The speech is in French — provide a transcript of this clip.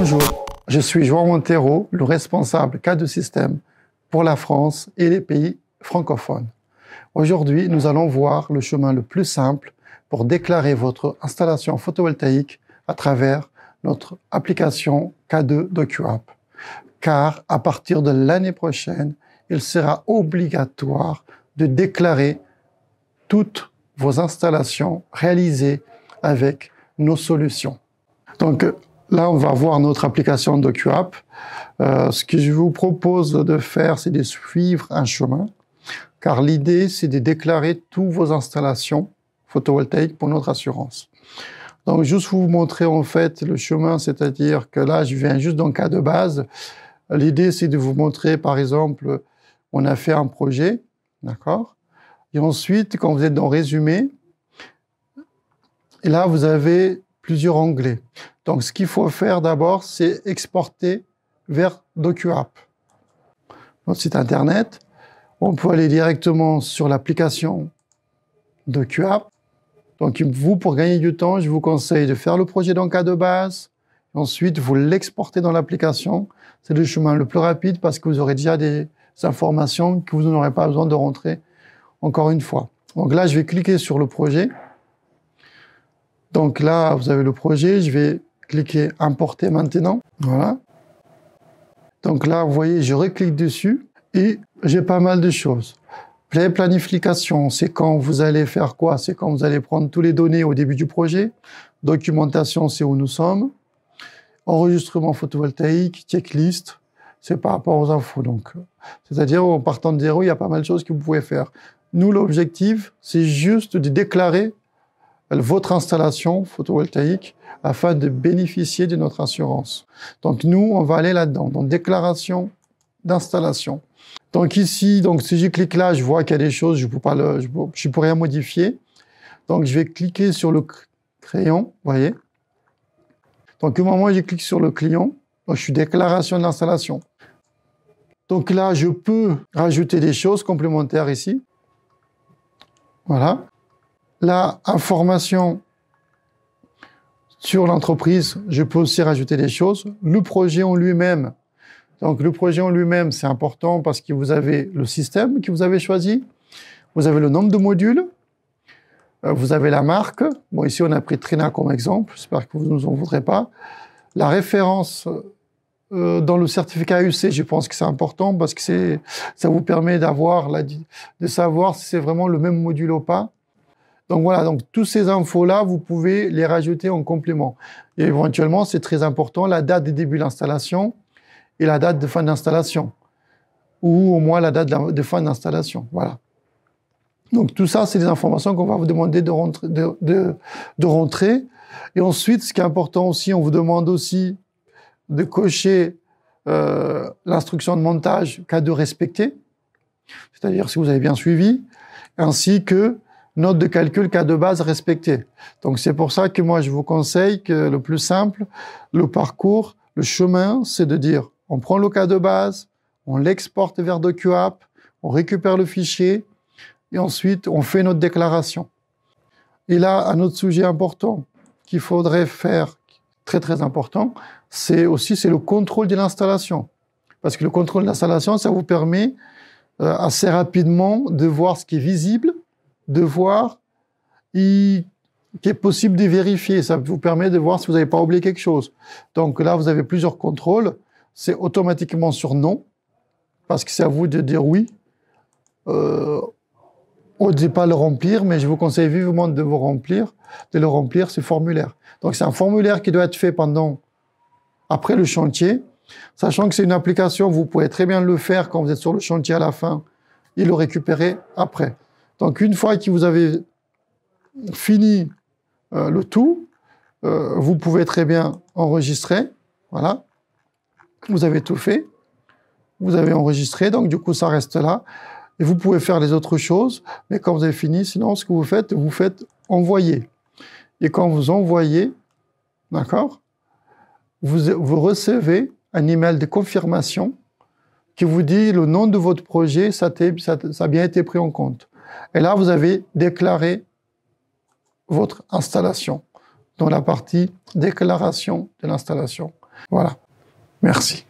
Bonjour, je suis João Monteiro, le responsable CAD System pour la France et les pays francophones. Aujourd'hui, nous allons voir le chemin le plus simple pour déclarer votre installation photovoltaïque à travers notre application K2 DocuApp. Car à partir de l'année prochaine, il sera obligatoire de déclarer toutes vos installations réalisées avec nos solutions. Donc là, on va voir notre application DocuApp. Ce que je vous propose de faire, c'est de suivre un chemin, car l'idée, c'est de déclarer toutes vos installations photovoltaïques pour notre assurance. Donc, juste vous montrer en fait le chemin, c'est-à-dire que là, je viens juste dans le cas de base. L'idée, c'est de vous montrer, par exemple, on a fait un projet, d'accord? Et ensuite, quand vous êtes dans Résumé, et là, vous avez plusieurs onglets. Donc, ce qu'il faut faire d'abord, c'est exporter vers DocuApp. Notre site Internet, on peut aller directement sur l'application DocuApp. Donc, vous, pour gagner du temps, je vous conseille de faire le projet dans le cas de base. Ensuite, vous l'exportez dans l'application. C'est le chemin le plus rapide parce que vous aurez déjà des informations que vous n'aurez pas besoin de rentrer encore une fois. Donc là, je vais cliquer sur le projet. Donc là, vous avez le projet. Je vais cliquer « Importer maintenant ». Voilà. Donc là, vous voyez, je reclique dessus et j'ai pas mal de choses. Planification, c'est quand vous allez faire quoi? C'est quand vous allez prendre toutes les données au début du projet. Documentation, c'est où nous sommes. Enregistrement photovoltaïque, checklist, c'est par rapport aux infos. Donc, c'est-à-dire, en partant de zéro, il y a pas mal de choses que vous pouvez faire. Nous, l'objectif, c'est juste de déclarer votre installation photovoltaïque afin de bénéficier de notre assurance. Donc, nous, on va aller là-dedans, dans déclaration d'installation. Donc ici, donc si je clique là, je vois qu'il y a des choses, je ne peux rien modifier. Donc je vais cliquer sur le crayon, vous voyez. Donc au moment où je clique sur le crayon, je suis déclaration d'installation. Donc là, je peux rajouter des choses complémentaires ici. Voilà. Là, information sur l'entreprise, je peux aussi rajouter des choses. Le projet en lui-même. Donc, le projet en lui-même, c'est important parce que vous avez le système que vous avez choisi, vous avez le nombre de modules, vous avez la marque. Bon, ici, on a pris Trina comme exemple, j'espère que vous ne nous en voudrez pas. La référence dans le certificat AUC, je pense que c'est important parce que ça vous permet de savoir si c'est vraiment le même module ou pas. Donc voilà, donc toutes ces infos-là, vous pouvez les rajouter en complément. Et éventuellement, c'est très important, la date de début de l'installation, et la date de fin d'installation, ou au moins la date de fin d'installation. Voilà. Donc tout ça, c'est des informations qu'on va vous demander de rentrer. Et ensuite, ce qui est important aussi, on vous demande aussi de cocher l'instruction de montage cas de respecter, c'est-à-dire si vous avez bien suivi, ainsi que note de calcul cas de base respectée. Donc c'est pour ça que moi, je vous conseille que le plus simple, le parcours, le chemin, c'est de dire on prend le cas de base, on l'exporte vers DocuApp, on récupère le fichier et ensuite on fait notre déclaration. Et là, un autre sujet important qu'il faudrait faire, très très important, c'est le contrôle de l'installation. Parce que le contrôle de l'installation, ça vous permet assez rapidement de voir ce qui est visible, de voir qui est possible de vérifier. Ça vous permet de voir si vous n'avez pas oublié quelque chose. Donc là, vous avez plusieurs contrôles. C'est automatiquement sur non, parce que c'est à vous de dire oui. On ne dit pas le remplir, mais je vous conseille vivement de le remplir, ce formulaire. Donc c'est un formulaire qui doit être fait après le chantier, sachant que c'est une application, vous pouvez très bien le faire quand vous êtes sur le chantier à la fin et le récupérer après. Donc une fois que vous avez fini le tout, vous pouvez très bien enregistrer, voilà. Vous avez tout fait, vous avez enregistré, donc du coup ça reste là. Et vous pouvez faire les autres choses, mais quand vous avez fini, sinon ce que vous faites envoyer. Et quand vous envoyez, d'accord, vous recevez un email de confirmation qui vous dit le nom de votre projet, ça a bien été pris en compte. Et là, vous avez déclaré votre installation dans la partie déclaration de l'installation. Voilà. Merci.